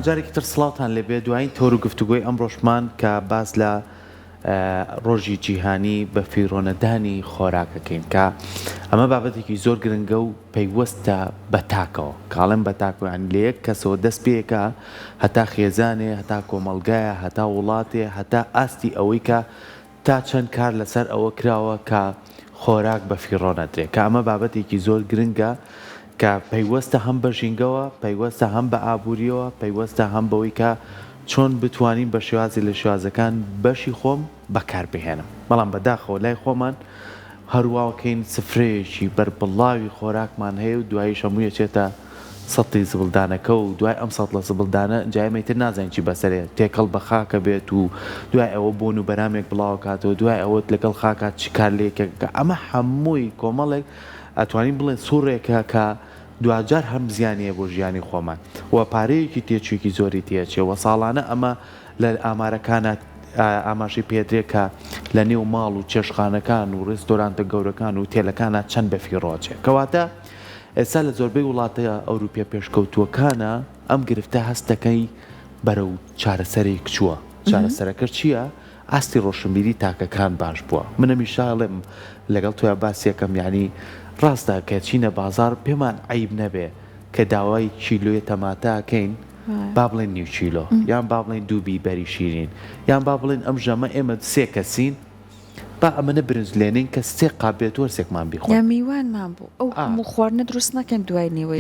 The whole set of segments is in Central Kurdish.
جارێکی تر سڵاتان لەبێ دوایین تۆر و گفتوگۆی ئەمڕۆژمان کە باس لە ڕۆژی جیهانی بە فیرۆنەدانی خۆراکەکەین کە ئەمە بابەتێکی زۆر گرنگە و پەیوەستە بە تاکەوە کاڵم بە تاکویان لە یەک کەسەوە دەست پێەکە هەتا خێزانێ هەتا کۆمەلگایە هەتا وڵاتێ هەتا ئاستی ئەوەی کە تا چەند کار لەسەر ئەوە کراوە کە خۆراک بە فیڕۆنەدرێت کە ئەمە بابەتێکی زۆر گرنگە کە پەیوەستە هەم بە ژینگەوە پەیوەستە هەم بە ئابوووریەوە پەیوەستە هەم بەوەی کە چۆن بتوانین بە شێوازی لە شێوازەکان بەشی خۆم بەکاربهێنم بەڵام بەداخەوە لای خۆمان هەروواکەین سفرەیەکی بەربڵاوی خۆراکمان هەیە و دواییش هەموویە چێتە سەڵی زبڵدانەکە و دوای ئەم سەڵ لە زبڵدانە جایمەتر نازانین چی بەسەرێ تێکەڵ بە خاکە بێت و دوای ئەوە بۆن و بەرامێک بڵاو کاتەوە دوای ئەوەت لەگەڵ خاکات چ کار لێکە ئەمە هەمووی کۆمەڵێک ئەتوانین بڵێن سوورێکە کە دوجار هەم زیانیە بۆ ژیانی خۆمان و پارەیەکی تێچوویکی زۆری تێچێەوە ساڵانە ئەمە لە ئامارەکانە ئاماژی پێدرێت کە لە نێو ماڵ و چێشخانەکان و ڕێستۆرانتە گەورەکان و تێلەکانە چەند بەفیڕۆچێ کەواتە ئێستا لە زۆربەی وڵاتە ئەوروپیا پێشکەوتووەکانە ئەم گرفتە هەستەکەی بەرەو چارەسەرێک چووە چارەسەرەکە چییە؟ ئاستی ڕۆشنبیری تاکەکان باش بووە منەمی شاڵێم لەگەڵ تۆە باسیەکەم یعنی ڕاستە کە چینە بازار پێمان عیب نەبێ کە داوای کیلۆیە تەماتاکەین با بڵێن نیو کیلۆ یان با بڵێن دوو بیبەری شیرین یان با بڵێن ئەم ژەمە ئێمە سێ کەسین با ئەمەنە برنج لێنین کە سێ قابێت وەرسێکمان بیخۆن یا میوانمان بوو ئەو هەموو خواردنە دروست نەکەن دوای نێوەی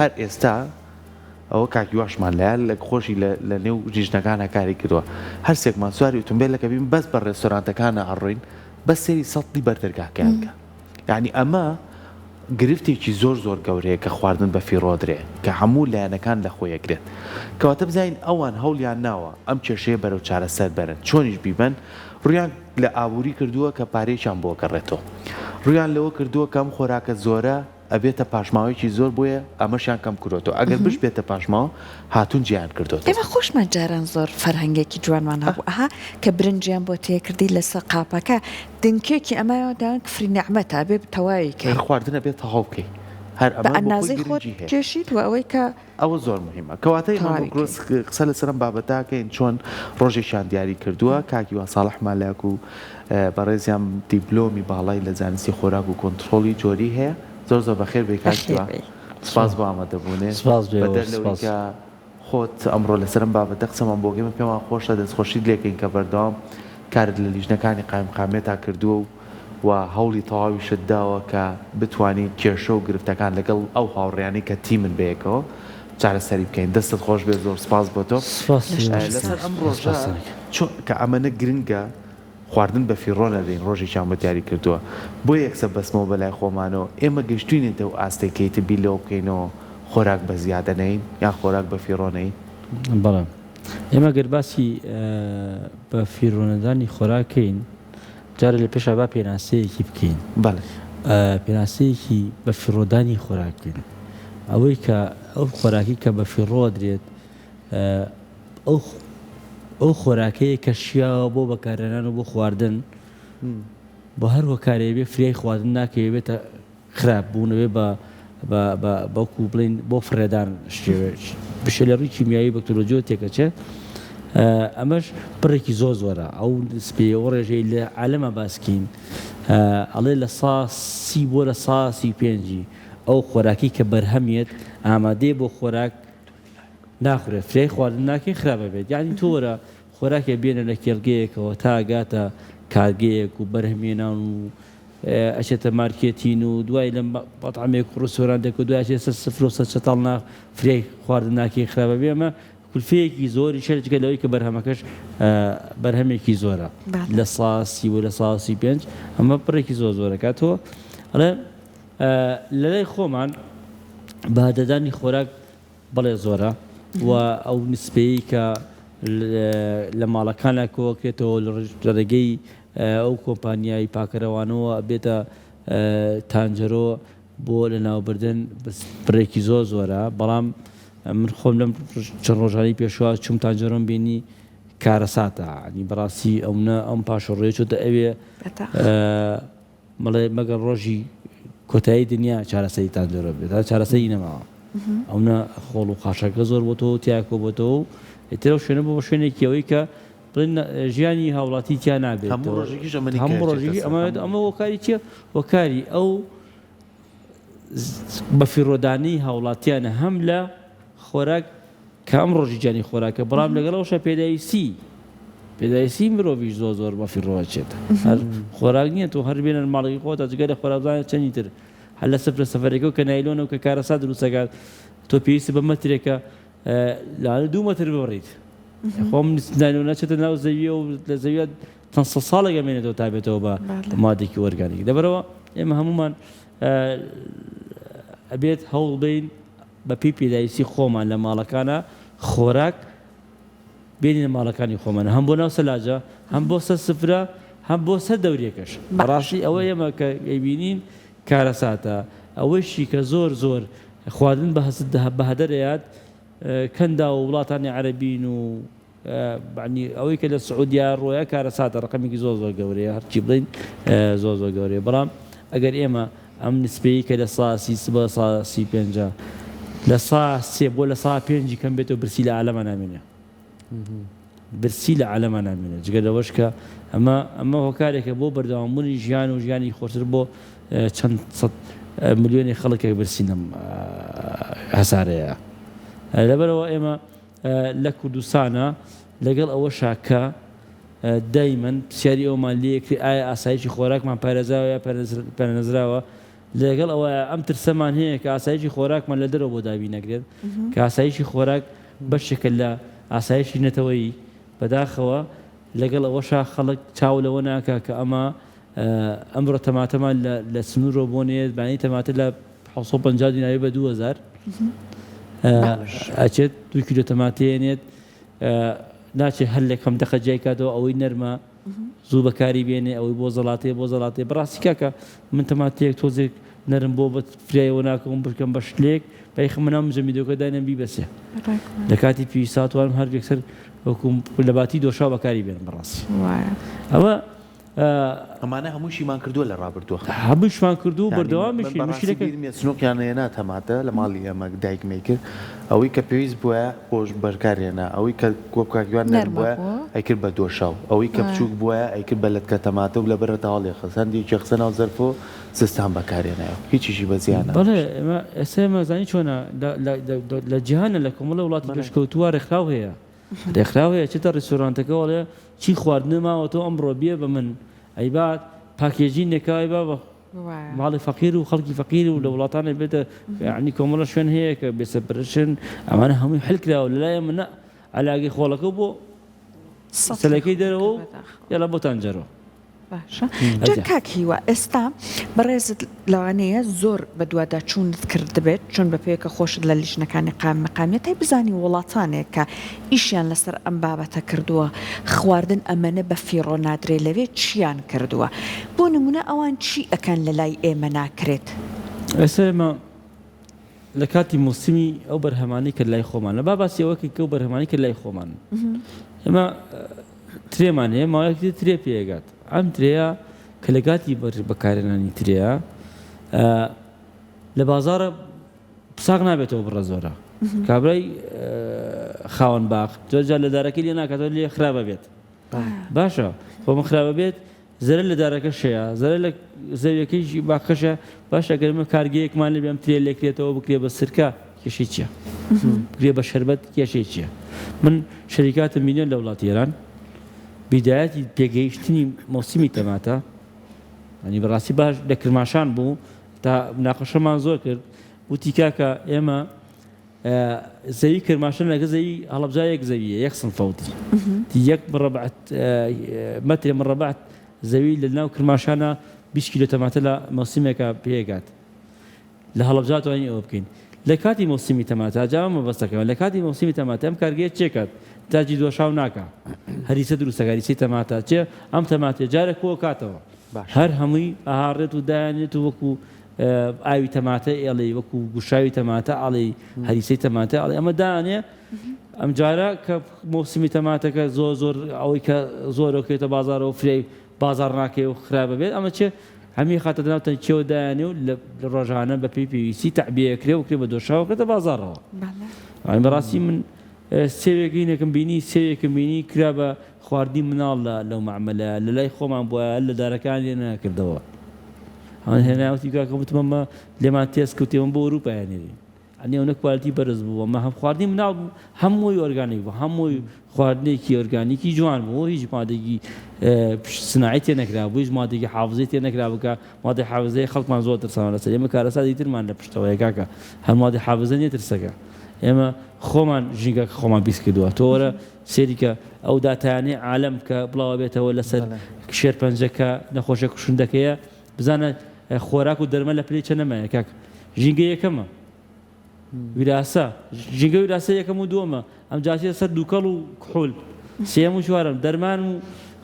هەر ئێستا ئەوە کاکیواشمان لایە لە خۆشی لە نێو ریژنەکانە کاری کردووە هەرسێکمان سواری ئۆتۆمبیلەکە بین بەس بە ڕێستۆرانتەکانە ئەڕۆین بە سێری سەڵی بەردەرگاکەیانکە یعنی ئەمە گرفتێکی زۆر زۆر گەورەیە کە خواردن بە فیڕۆدرێ کە هەموو لایەنەکان لە خۆیەگرێت کەواتە بزانین ئەوان هەولیان ناوە ئەم کێشەیە بەرەو چارەسەر بەرن چۆنیش بیبەن ڕویان لە ئابووری کردووە کە پارێکیان بۆ گەڕێتەوە ڕویان لەوە کردووە کەم خۆراکە زۆرە ئەبێتە پاشماوەیەکی زۆر بۆیە ئەمەشیان کەم کردوەوە ئەگەر بش بێتە پاشماوە هاتوون جیان کردوەوە ئێمە خۆشمان جاران زۆر فەرهەنگێکی جوانمان هەبوو ئەها کە برنجیان بۆ تێکردی لەسەر قاپەکە دنکێکی ئەمایەوەدان کفری نەعمەتە بێ تەواویکەی خواردنە بێت تەواو بکەی هەر ئەنازەی خۆت کێشیت و ئەوەی کە ئەوە زۆر مهمە کەواتەی قسە لەسەرم بابەتاکەین چۆن ڕۆژێکیان دیاری کردووە کاکیوان ساڵح مالاک و بەڕێزیان دیپلۆمی باڵای لە زانستی خۆراک و کۆنتترۆلی جۆری هەیە زۆر زۆر بەخێر بێکاتوە سپاس بۆ ئامادەبوونێ بەدەرلەوەیکە خۆت ئەمڕۆ لەسرم بابەتە قسەمان بۆگەمە پێمان خۆشە دەستخۆشی لێکەین کە بەردەوام کارت لە لیژنەکانی قایمقامێتا کردووە و هەوڵی تەواوی شتداوە کە بتوانین کێشە و گرفتەکان لەگەڵ ئەو هاوڕێیانەی کە تیمن بەیەکەوە چارەسەری بکەین دەستت خۆش بێ زۆر سپاس بۆ تۆ لەسەر ئەم ڕۆژە کە ئەمەنە گرنگە خواردن بە فیڕۆنە دەین ڕۆژێکیان بە دیاری کردووە بۆ یەکسە بەسمەوە بەلای خۆمانەوە ئێمە گەشتوینێتە و ئاستێکیتە بیلەوە بکەینەوە خۆراک بە زیادەنەین یان خۆراک بە فیڕۆنەین بەڵام ئێمە گەر باسی بە فیڕۆنەدانی خۆراکەین جارە لە پێشە با پێناسەیەکی بکەین پێناسەیەکی بە فیڕۆدانی خۆراکەین ئەوەی کە ئەو خۆراکی کە بە فیڕۆ درێت ئەو خۆراکەیە کە شیاوە بۆ بەکارهێنان و بۆ خواردن بۆ هەر هۆکارێ بێ فریای خواردن ناکەوێت بێتە خراپ بوونەوێ بەوکو بڵین بۆ فڕێدان بشە لە ڕووی کیمیایی بەکتۆلۆجیۆ تێکەچێت ئەمەش پڕێکی زۆر زۆرە ئەو سپێوە ڕێژەی لە عالەمە باسکین ئەڵێ لە ساسی بۆ لە ساسی پێنجی ئەو خۆراکی کە بەرهەمیت ئامادەیە بۆ خۆراک ناخورێت فرای خواردن ناکەی خراپە بێت یعنی تۆرە خۆراکێ بێنە لە کێڵگەیەکەوە تا گاتە کارگەیەک و بەرهەمێنان و ئەچێتە مارکێتین و دوای لە بەتعامێک ڕوسۆران دەکە دوای ئەچێت سفرۆسە چەتاڵ فرای خواردن ناکەی خراپە بێ ئەمە کولفەیەکی زۆری شەرجگە لەوەی کە بەرهەمەکەش بەرهەمێکی زۆرە لە ساسی و لە ساسی پێنج ئەمە پڕێکی زۆر زۆرەکاتەوە ئەڵێ لەلای خۆمان بەهادەدانی خۆراک بەڵێ زۆرە و ئەو نسبەیە کە لە ماڵەکانە کۆکرێتەوە لە ڕێگەی ئەو کۆمپانیایی پاکەرەوانەوە بێتە تانجەرۆ بۆ لە ناوبردن پڕێکی زۆر زۆرە بەڵام من خۆم لەم چەند ڕۆژانی پێشوە چوم تانجەرۆم بینی کارەساتە ینی بەڕاستی ئەم پاشەڕۆیە چۆتە ئەوێ مەڵێ مەگەر ڕۆژی کۆتایی دنیا چارەسەری تانجەرۆ بێت چارەسەری نەماوە ئەوە خۆڵ و قاشەکە زۆر بۆتەوە تیاکۆ بۆتەوە ئێتر ئەو شوێنە بۆ شوێنێکیەوەی کە بڵێن ژیانی هاوڵاتی تیا نابێت هەموو ڕۆژێکی ئەمە وەکاری چیە وەکاری ئەو بەفیڕۆدانی هاوڵاتیانە هەم لە خۆراک کە ئەم ڕۆژی جانی خۆراکە بەڵام لەگەڵەوەشە پێداویستی مرۆڤیش زۆر بەفیڕۆچێت هەر خۆراک نییە تۆ هەر بێنن ماڵی خۆتە جگە لە خۆراکزانە چەندی تر هەر لە سەفرە سەفەرێکەوە کە نایلۆنە و کە کارەسا دروستەکات تۆ پێویستی بە مەترێکە لاانە 2 مەتر ببڕیت خۆم نایلۆنە چێتە ناو زەویە و لە زەویە چەند سە ساڵێکە مێنێتەوە تا بێتەوە بە مادێکی ئۆرگانیک لەبەرەوە ئێمە هەمومان ئەبێت هەوڵ بین بە پێی پێداویستی خۆمان لە ماڵەکانە خۆراک بینینە ماڵەکانی خۆمانە هەم بۆ ناو سەلاجە هەم بۆ سەر سفرە هەم بۆ سەر دەوریەکەش بەڕاستی ئەوە ئێمە کە ئەیبینین کارەساتە ئەوەشی کە زۆر خواردن بە هەدەرەیات کەندا و وڵاتانی عەرەبین و ئەوەی کە لە سعودیا ڕۆیە کارەساتە ڕقەمێکی زۆر گەورەیە هەرچی بڵین زۆر گەورەیە بەڵام ئەگەر ئێمە ئەم نسبەیە کە لە سا 5 لە سا 3 بۆ لە سا 5 کەم بێتەوە برسی لە عالەمە نامێنێ برسی لە عالەمە نامێنێ جگە لەوەش کە ئەمە هۆکارێکە بۆ بەردەوامبوونی ژیان و ژیانی خۆشتر بۆ چەند سەد ملیۆنی خەڵکێک برسی لەم هەسارەیە لەبەرەوە ئێمە لە کوردستانە لەگەڵ ئەوە شاکە دایمەن پرسیاری ئەومان لێکری ئایا ئاسایشی خۆراکمان پارێزراوە یا پارێنەزراوە لەگەڵ ئەوە ئەم ترسەمان هەیە کە ئاسایشی خۆراکمان لە دەرەوە بۆ دابی نەکرێت کە ئاسایشی خۆراک بەشێکە لە ئاسایشی نەتەوەیی بەداخەوە لەگەڵ ئەوەشا خەڵک چاو لەوە ناکە کە ئەمە ئەمڕۆ تەماتەمان لە سنوورۆ بۆ نێت بانی تەماتە لە 650 دیناری بە 2000 ئەچێت 2 کیلۆ تەماتێنێت ناچێت هەر لێک دەخە جای کاتەوە ئەوەی نەرمە زوو بەکاری بێنێ ئەوەی بۆ زەڵاتێ بەڕاستی کاکە من تەماتەیەک تۆزێک نەرم بۆ بە فرایەوە ناکەم بکەم بە شتێک بەیخە منام جەمیدۆکە داینەم بیبەسێ لە کاتی پیساتوانم هەر یەکسەر وەکو لە باتی دۆشا بەکاری بێنم بەڕاستی ئەوە ئەمانە هەمووشیمان کردووە لە ڕابردووە هەمووشمان کردو بەردەوامیشی سنووکیانێنا تەماتە لە ماڵی ئەمە دایکمەی کرد ئەوەی کە پێویست بووە خۆش بەرکارێنە ئەوەی کە کۆبکاکیوان نەرم بووە ئەیکرد بە دۆشاو ئەوەی کە بچووک بووە ئەیکرد بە لەتکە تەماتە و لە بەرە تاڵی خەسەندی چەخسە ناو زەرف و سیستان بەکارێنەوە هیچیشی بەزیانە بەڵێ ئێستا مەزانی چۆنە لە جیهانە لە کۆمەڵە وڵاتی پێشکەوتووە ڕێکخراو هەیە ڕێکخراو هەیە چێتە ڕێستۆرانتەکەوەڵێ چی خواردنە ماوەتەوە ئەمڕۆ بێ بە من ئەیبات پاکێجی نێکاوی بە ماڵی فەقیر و خەڵکی فەقیر و لە وڵاتانە بێتە ینی کۆمەڵە شوێن هەیە کە بێسەپرشن ئەمانە هەمووی حلکراوە لەلایە منە ئەلاگەی خۆڵەکە بۆ سەلەکەی دەرەوە یالا بۆ تانجەرەوە باشە جا کاکیوە ئێستا بەڕێزت لەوانەیە زۆر بە دوواداچوونت کرد دەبێت چۆن بە پێوەکە خۆشت لە لیژنەکانی مەقامیەت هەی بزانی وڵاتانێک کە ئیشیان لەسەر ئەم بابەتە کردووە خواردن ئەمەنە بە فیڕۆ نادرێ لەوێ چیان کردووە بۆ نمونە ئەوان چی ئەکەن لە لای ئێمە ناکرێت ئێستا ئێمە لە کاتی موسمی ئەو بەرهەمانی کرد لای خۆمان لە باسی ئەوەکە کە ئەو بەرهەمانی کرد لای خۆمان ئێمە ترێمان هەیە ماوەیەکی ترێ پێگات ئەم ترەیە کە لە کاتی بەکارێنانی ترەیە لە بازارە پساق نابێتەوە بڕە زۆرە کابرای خاوەن باخ جۆرجار لە دارەکەی لێ ناکاتەوە لێ خراپە بێت باشە بۆ من خراپە بێت زەرە لە دارەکە شەیە زەرە لە زەویەکەیشی باخەشە باشە گەرمە کارگەیەکمان لێ بێم ترێ لێکرێتەوە بکرێ بە سرکە کێشەی چییە بکرێ بە شەربەت کێشەی چییە من شەریکاتم بینێن لە وڵاتی ئێران بدایەتی پێگەیشتنی مۆسیمی تەماتە ئەنی بەڕاستی باش لە کرماشان بوو تا ناخۆشەمان زۆر کرد وتی کاکە ئێمە زەوی کرماشان لەگە زەوی هەڵەبجایەک زەویە یەک سنفەوتی یەک مەترێ مربع زەوی لە ناو کرماشانە 20 کیلۆ تەماتە لە مۆسیمێکە پێگات لە هەڵەبجا توانین ئەوە بکەین لە کاتی مۆسیمی تەماتە جا مەبەستەکەەوە لە کاتی مۆسیمی تەماتە ئەم کارگەیە چێکات تاجی دۆشاو ناکە هەریسە دروستەکاریسی تەماتە چێ ئەم تەماتێ جارە کۆ کاتەوە هەر هەمووی ئاهاڕێت و دایانێت و وەکو ئاوی تەماتە ئێڵێ وەکو گوشاوی تەماتە ئاڵێ هەریسەی تەماتە ئاڵێ ئەمە دانێ ئەم جارە کە مۆسیمی تەماتەکە زۆر ئەوەی کە زۆرەکەوێتە بازارەوە فرێی بازار ناکەی و خراپە بێت ئەمە چێ هەمی خاتە ناو تەنکیەوە دایانێ و لە ڕۆژانە بە پێویستی تعبیەکرێ و کرێ بە دۆشاوە کردە بازارەوە. بەڕاستی من سێوێکی نەکەم بینی سێوێکم بینی کرا بە خواردی مناڵ لەو معاملە لە لای خۆمان بووە لە دارەکان لێ نەکردەوە. هێناوتی کاکەوتمەمە لێمان تێست کەوتێمە بۆ ئەوروپایانێری ئەنێ ئەوە کوالیتی بەرز بووە مە هەم خواردی مناڵ بوو هەمووی ئۆرگانیک بوو هەمووی خواردنێکی ئۆرگانیکی جوان بوو هیچ مادەی سناعی تێ نەکرا بوو هیچ مادێکی حافزەی تێ نەکرا بکە مادەی حافزەی خەڵکمان زۆر ترسان لەسەر ئێمە کارەسا دیترمان لە پشتەوەی کاکە هەر مادەی حافزە نیە ترسەکە ئێمە خۆمان ژینگەکە خۆمان بیست کردووە تۆ وەرە سێری کە ئەو داتانەی عالەم کە بڵاوە بێتەوە لەسەر شێرپەنجەکە نەخۆشە کوشندەکەیە بزانە خۆراک و دەرمە لە پلەی چە نەمایە کاک ژینگە یەکەمە ویراسە ژینگە ویراسە یەکەم و دووەمە ئەم جاتێ سەر دووکەڵ و کحول سێم و چوارەم دەرمان و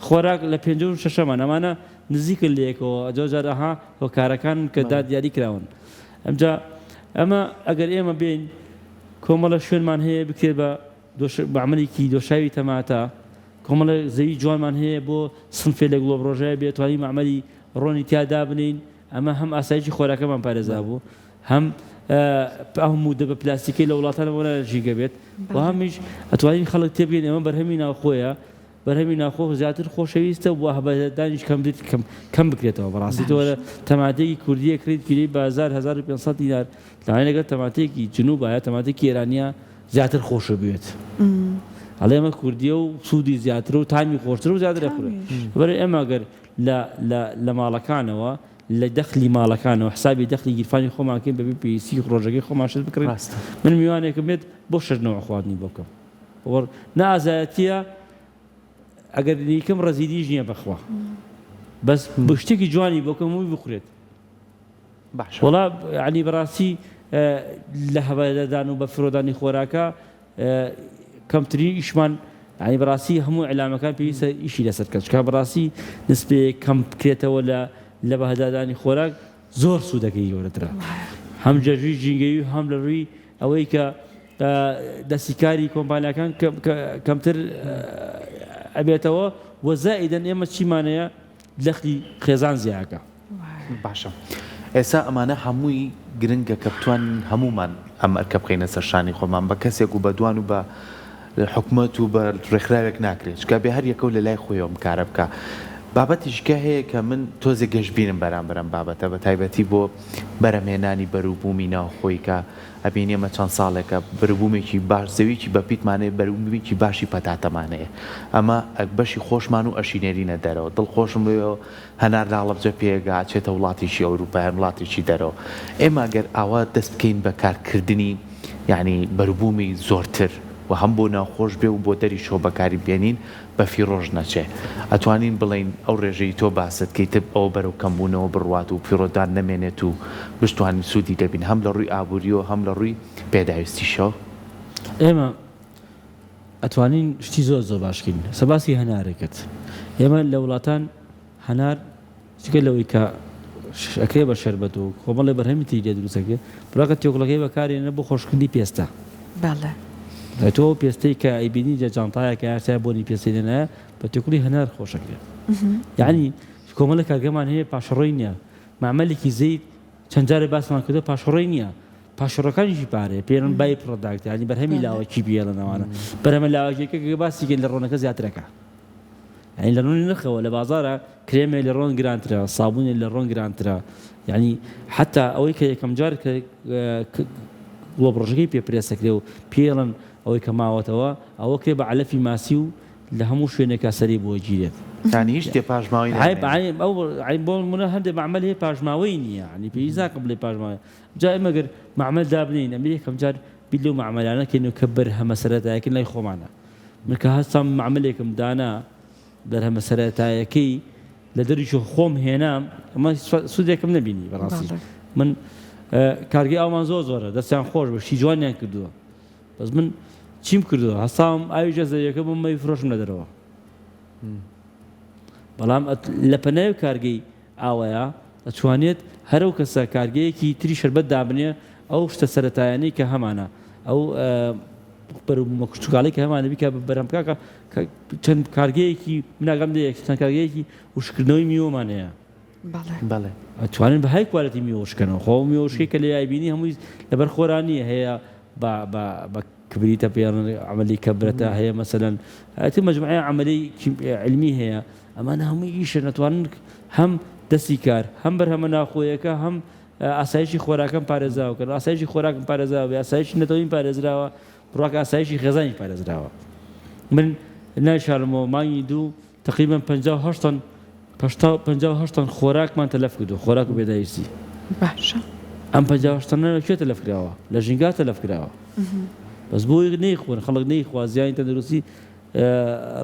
خۆراک لە پێنجەم و شەشەمان ئەمانە نزیکە لەیەکەوە ئەجا جارەها هۆکارەکان کە دیاری کراون ئەمجا ئەمە ئەگەر ئێمە بین کۆمەڵە شوێنمان هەیە بکرێت بە عملێکی دۆشاوی تەماتە کۆمەڵە زەوی جوانمان هەیە بۆ سنفێ لە گڵۆب ڕۆژەیە بێت توانین عملی ڕۆنی تیادا بنین ئەمە هەم ئاسایشی خۆراکەمان پارێزا بوو هەم هەموو دە بە پلاستیکی لە وڵاتانەوە ژیگە بێت و هەمیش ئەتوانین خەڵک تێبگەین ئێمە بەرهەمی ناوخۆیە بەرهەمی ناوخۆ زیاتر خۆشەویستە بۆ هەبەدانیش کەم بکرێتەوە بەڕاستی تۆ تەماتێکی کوردیە کڕیت کیلۆی بە 1500 دینار لەوانەیە لەگەڵ تەماتێکی جنوبایە تەماتێکی ئێرانیە زیاتر خۆشە بێت هەڵێ ئێمە کوردیە و سوودی زیاتر و تامی خۆشتر و زیاتر دەخورێت بەرە ئێمە ئەگەر لە ماڵەکانەوە لە دەخلی ماڵەکانەوە حسابی دەخلی گیرفانی خۆماکەین بەبێ پێویستی ڕۆژەکەی خۆمان شت بکڕین من میوانێکم بێت بۆ شەرنەوە خواردنی بۆ بکەم نائازایەتیە ئەگەر نیکەم ڕەزیدیش نییە بەخوا بەس شتێکی جوانی بۆ بکەم وی بخورێت وەڵا عنی بەڕاستی لە هەبادەدان و بە فرۆدانی خۆراکە کەمترین ئیشمان عنی بەڕاستی هەموو ئەلامەکان پێویستە ئیشی لەسەر کەس کە بەڕاستی نسبەیە کەم بکرێتەوە لە بەهدادانی خۆراک زۆر سوودەکەی گەورەترە هەم جەژوی ژینگەی و هەم لە ڕووی ئەوەی کە دەستیکاری کۆمپانیەکان کەمتر ئەبێتەوە وەزائیدەن ئێمە چیمانەیە دەخلی خێزان زیاکە باشە ئێستا ئەمانە هەمووی گرنگە کە بتوانین هەمومان ئەم ئەرکە بخەینە سەر شانی خۆمان بە کەسێک و بەدوان و بە حکومەت و بە ڕێکخراوێک ناکرێت چکە بێ هەر یەکە و لە لای خۆیەوە کارە بکە بابەتیشکە هەیە کە من تۆزێک گەشتبینم بەرامبەرم بابەتە بە تایبەتی بۆ بەرەمێنانی بەروبوومی ناوخۆی کە ئەبینی ئەمە چەند ساڵێکە بەروبوومێکی باش زەویکی بەپیتمانەیە بەروبوومێکی باشی پەتاتەمانەیە ئەمە بەشی خۆشمان و ئەشینێرینە دەرەوە دڵخۆشم لێەوە هەنار لاڵەبجە پێگا چێتە وڵاتیشی ئەوروپای وڵاتێکی دەرەوە ئێمە ئەگەر ئاوا دەست بکەین بە کارکردنی یعنی بەروبوومی زۆرتر و هەم بۆ ناوخۆش بێ و بۆ دەری شۆ بەکاری بێنین بەفی ڕۆژ نەچێ ئەتوانین بڵین ئەو ڕێژەی تۆ باست کەیتە ئەو بەرەو کەمبوونەوە بڕوات و پیرۆدان نەمێنێت و بشتوانین سوودی دەبین هەم لە ڕووی ئابووریەوە هەم لە ڕووی پێداویستیشەوە ئێمە ئەتوانین شتی زۆر باشکەین سەباسی هەنارێکت ئێمە لە وڵاتان هەنار چکە لەوەی کە ئەکرێ بە شەربەت و کۆمەڵی بەرهەمی تری لێ دروستەکە بڕاکە تێکڵەکەی بەکارێنە بۆ خۆشکردنی پێستە تۆ پێستەی کە ئەیبینی جانتایە کە یاسای بۆنی پێستی لێنایە بە تێکوڵی هەنار خۆشەکرێت یعنی کۆمەڵە کارگەمان هەیە پاشەڕۆی نییە مامەلێکی زەید چەند جارێ باسمان کردو پاشەڕۆی نییە پاشەڕەکانیشی پارێ پێرن بای پڕۆداکت ینی بەرهەمی لاوەکی بێڵنەوەوانە بەرەمە لاوەکێکە باسیگەن لە ڕۆنەکە زیاترەکە یعنی لە ڕۆنی نرخەوە لە بازارە کرێمێ لە ڕۆن گرانترە سابوونێ لە ڕۆن گرانترە یعنی حتا ئەوەی کە یەکەم جار گڵۆبڕۆژەکەی پێپرێسەکرێ و پێڵن ئەوەی کە ماوەتەوە ئەوە کرێ بە عەلەفی ماسی و لە هەموو شوێنێکا سەری بۆ گیرێت هیچ تێ پاژماوی بۆ منە هەندێک معمەل هەیە پاژماوەی نییە عنی پێویستاکە بڵێ پاژماوە جا ئێمە گەر معمەل دابنین ئەمە یەکەم جار بیت لەو معمەلانەکەین و کە بەرهەمە سەرەتایەکەی لای خۆمانە من کە هەستام معمەلێکم دانا بەرهەمە سەرەتایەکەی لە دەریشە خۆم هێنام ئەمە سوودێکم نەبینی بەڕاستی من کارگەی ئەومان زۆرە دەستیان خۆش بە شی جوانیان کردووە بەس من چیم کردووە هەستام ئاوی جەزەریەکە بۆ مەی فرۆشم لە دەرەوە بەڵام لە پەناو کارگەی ئاوەیە ئەتوانێت هەرەو کەسە کارگەیەکی تری شەربەت دابنێ ئەو شتە سەرەتایانەی کە هەمانە ئەو بەروبوومە کوچکاڵی کە هەمانە بیکە بەرەم بکە چەند کارگەیەکی مناگەم دەیەک چەند کارگەیەکی وشکردنەوەی میوەمان هەیە بەڵێ ئەتوانن بە های کوالەتی میوەشکەنەوە خۆ میوەشکی کە لە یایبینی هەمووی لەبەر خۆرانیە هەیە بە كبريتا بيان عملي كبرتا هي مثلا تم مجموعة عملي علمي هي أما أنا هم يعيش نتوان هم دسيكار هم برهم ناخويك هم أسايشي خوراكم بارزاو كن أسايشي خوراكم بارزاو أسايشي نتوين بارزراوا براك أسايشي خزاني بارزراوا من ناشرمو ما يدو تقريبا 58 طن خوراك ما تلف كدو خوراك بدايسي باشا أم 58 شو تلف كراوا لجنجات تلف كراوا بس بوي نيخون خلق نيخوا زيان تدرسي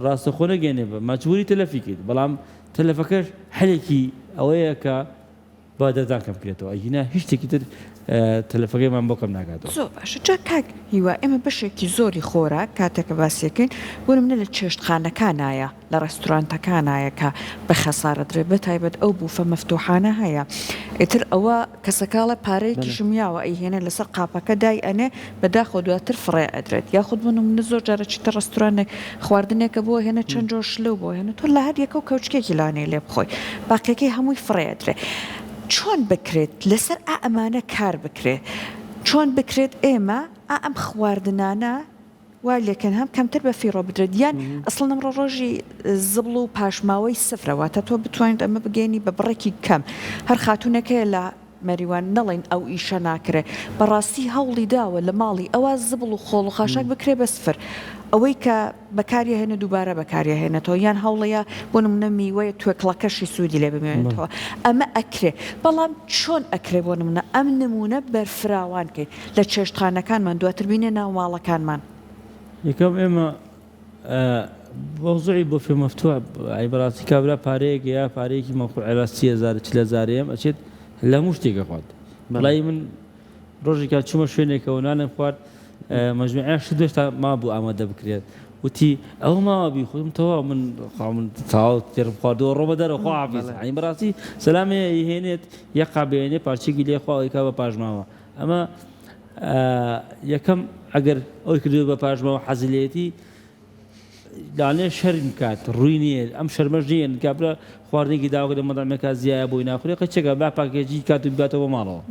راس خونه جانب مجبوري تلفي كده بلام تلفكش حلكي اوياك بعد ذاك بكريتو اجينا هيش تكتر تلفكي ما بكم ناقاتو زۆر باشە جاکاک هیوا ئێمە بەشێکی زۆری خۆراک کاتێکە باسیەکەین بۆ منە لە چێشتخانەکانایە لە ڕێستورانتەکانایە کە بە خەسارە درێ بەتایبەت ئەو بوفە مەفتوحانە هەیە ئیتر ئەوە کەسەکاڵە پارەیەکی ژمیاوە ئەیهێنێ لەسەر قاپەکە دای ئەنێ بەداخۆ دواتر فڕێ ئەدرێت یاخود بن منە زۆر جارە چیتە ڕێستورانێک خواردنێکە بۆ هێنە چەند جۆش لەو بۆ هێنە تۆ لە هەر یەکە و کەوچکێکی لانێ لێ بخۆی باقیەکەی هەمووی فڕێ ئەدرێ چۆن بکرێت لەسەر ئەمانە کار بکرێت چۆن بکرێت ئێمە ئەم خواردنانە وا لێکەن هەم کەمتر بە فیڕۆ بدرێت یان ئەسڵ نەمڕۆ ڕۆژی زبڵ و پاشماوەی سفرەوە تا تۆ بتوانیت ئەمە بگەینی بە بڕێکی کەم هەر خاتونەکەی لە مەریوان نەڵێن ئەو ئیشە ناکرێ بەڕاستی هەوڵی داوە لە ماڵی ئەوە زبڵ و خۆڵ و خاشاک بکرێ بە سفر ئەوەی کە بەکاریە هێنە دووبارە بەکاریە هێنێتەوە یان هەوڵەیە بۆ نمونە میوەیە توێکڵەکەشی سوودی لێ بمێنێتەوە ئەمە ئەکرێ بەڵام چۆن ئەکرێ بۆ نمونە ئەم نمونە بەرفراوان کەین لە چێشتخانەکانمان دواتر بینێ ناو ماڵەکانمان یەکەم ئێمە موضوعی بۆ فێ مەفتوح عیبەراتی کابرا پارەیەک یا پارەیەکی مەخوع عێرا 30,000 ئەچێت لە هەموو شتێکە خوارد بەڵای من ڕۆژێکا چوومە شوێنێکەوە نانم خوارد مجموعەیەش دوێشتا ما بوو ئامادە بکرێت وتی ئەو ماوەبی خودم تەواو من تاو تێرم خواردەوە ڕۆ بەدەرەوە خوا حافیز عین بەڕاستی سەلامێ هێنێت یەک قابێنێ پارچێکی لێ خوا ئەویکا بە پاژماوە ئەمە یەکەم ئەگەر ئەوی کردووە بە پاژماوە حەزلێتی دانێ شەرم کات ڕووی نییە ئەم شەرمەش نییە کابرا خواردنێکی داوە لە مەدامێکا زیایە بۆی ناخورێ قەچێکە با پاکێجی کات و بگاتەوە ماڵەوە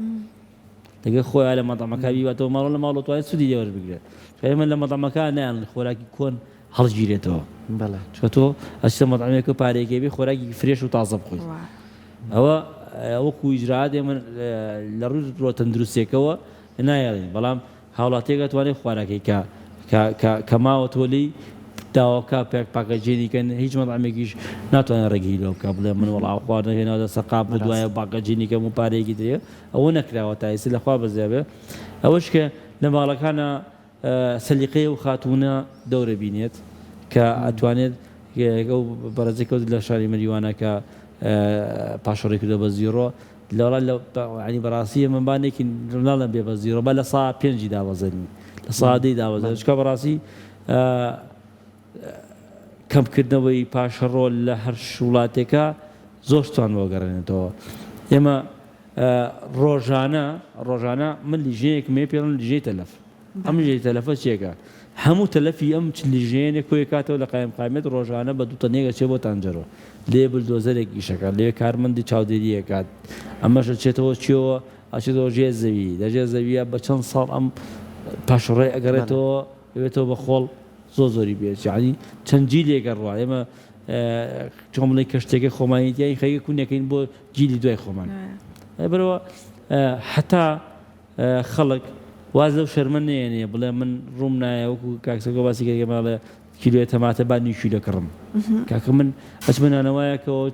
دەگە خۆیان لە مەدامەکە بیباتەوە ماڵەوە لە ماڵەوە توانێت سوودی لێوەرە بگرێت ئێمە لە مەدامەکە نیان خۆراکی کۆن هەڵگیرێتەوە چکە تۆ ئەچتە مەدامێکە پارێکی بێ خۆراکی فرێش و تازە بخۆیت ئەوە وەکو ئیجرات ئێمە لە ڕووی تەندروستێکەوە نایڵین بەڵام هاوڵاتێکە توانێت خواراکەی کە ماوە تۆلی داواکە پاکەجێنیکەن هیچ مەدامێکیش ناتوانێت ڕێگی لەو بکە بڵێ من وەڵاو خواردن هێناوە سەقاب دوایە پاکەجێنیکەم و پارێکی درێ ئەوە نەکراوە تایسی لەخوا بەزیابێ ئەوەش کە لە ماڵەکانە سەلیقەیە و خاتونە دەورە بینێت کە ئەتوانێت ئەو بەڕێزێکەوت لە شاری مەریوانە کە پاشەڕێ کردە بە زیرۆ لەوڵا ینی بەڕاستی منبانێکی ناڵم بێ بە زیرۆ بە لە سا 5 داوەزەنی لە سادەی داوەزەن چکە بەڕاستی کەمکردنەوەی پاشەڕۆ لە هەر وڵاتێکە زۆر توان وەگەڕێنێتەوە ئێمە ڕۆژانە من لیژەیەک مێ پێڵن لیژەی تەلەف ئەم لیژەی تەلەفە چێکە هەموو تەلەفی ئەم لیژەیەنێک کۆی کاتەوە لە قایمقامێت ڕۆژانە بە دوو تەنێگە چێ بۆ تانجەرۆ لێ بلدۆزەرێکی شەکە لێ کارمەندی چاودێریەکات ئەمەشە چێتەوە چیەوە ئەچێتەوە ژێ زەوی لەژێ زەویە بە چەند ساڵ ئەم پاشەڕێ ئەگەڕێتەوە بێتەوە بە خۆڵ زۆری بێت یعنی چەند جیلێکە ڕوا ئێمە چۆمڵی کەشتێکی خۆمانیتیایی خەیە کوونەکەین بۆ جیلی دوای خۆمان بەرەوە حتا خەڵک واز لەو شەرمە نێنێ بڵێ من ڕووم نایە وەکو کاکسەکە باسی کردێ ماڵێ کیلوێ تەماتە با نیشی دەکڕم کاکە من ئەچمە نانەوەیەکەوە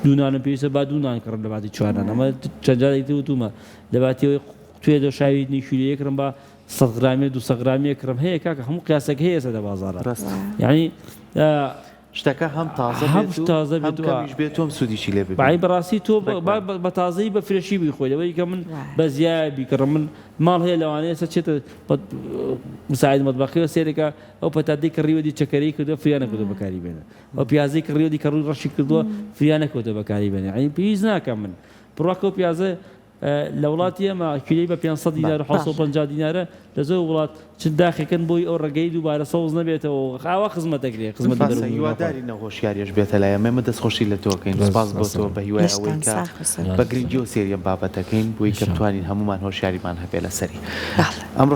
دوونانم پێویستە با دوونان کڕم لە باتی چواران ئەمە چەندجارێکی وتومە لە باتیەوەی توێ دۆ شاوی نیشیلەیە کڕم با 100 گرامێ 200 گرامێ کڕم هەیە کاکە هەموو قیاسێک هەیە ئێستا لە بازاڕە یعنی شتەکە هەم تازە بێت تۆم سوودیشی لێ بێت بەعی بەڕاستی تۆ بە تازەی بە فرێشی بیخۆی لەوەی کە من بە زیای بیکڕم من ماڵ هەیە لەوانەیە سەر چێتە مساعد مەطبەخیەوە سێرێکە ئەو پەتاتەی کە ڕیوەدی چەکەرەی کردووە فریان نەکردووە بەکاری بێنێ ئەو پیازەی کە ڕیوەدی کە ڕووی ڕەشی کردووە فریان نەکەوتە بەکاری بێنێ عین پێویست ناکەم من بڕواکە ئەو پیازە لە وڵاتی ئێمە کیلۆی بە 500 دینار و 650 دینارە لە زۆر وڵات چ داخێکن بۆی ئەو ڕێگەی دووبارە سەوز نەبێتەوە خاوە خزمەتەگرێت هیواداری نەخۆشیاریش بێتە لای ئەمە دەستخۆشی لە تۆکەین سپاس بۆ تۆ بە هیوای ئەوەی کە بە گرنگی و سێریە بابەتەکەین بۆی کە بتوانین هەمومان هۆشیاریمان هەبێ لەسەری ئەمڕۆ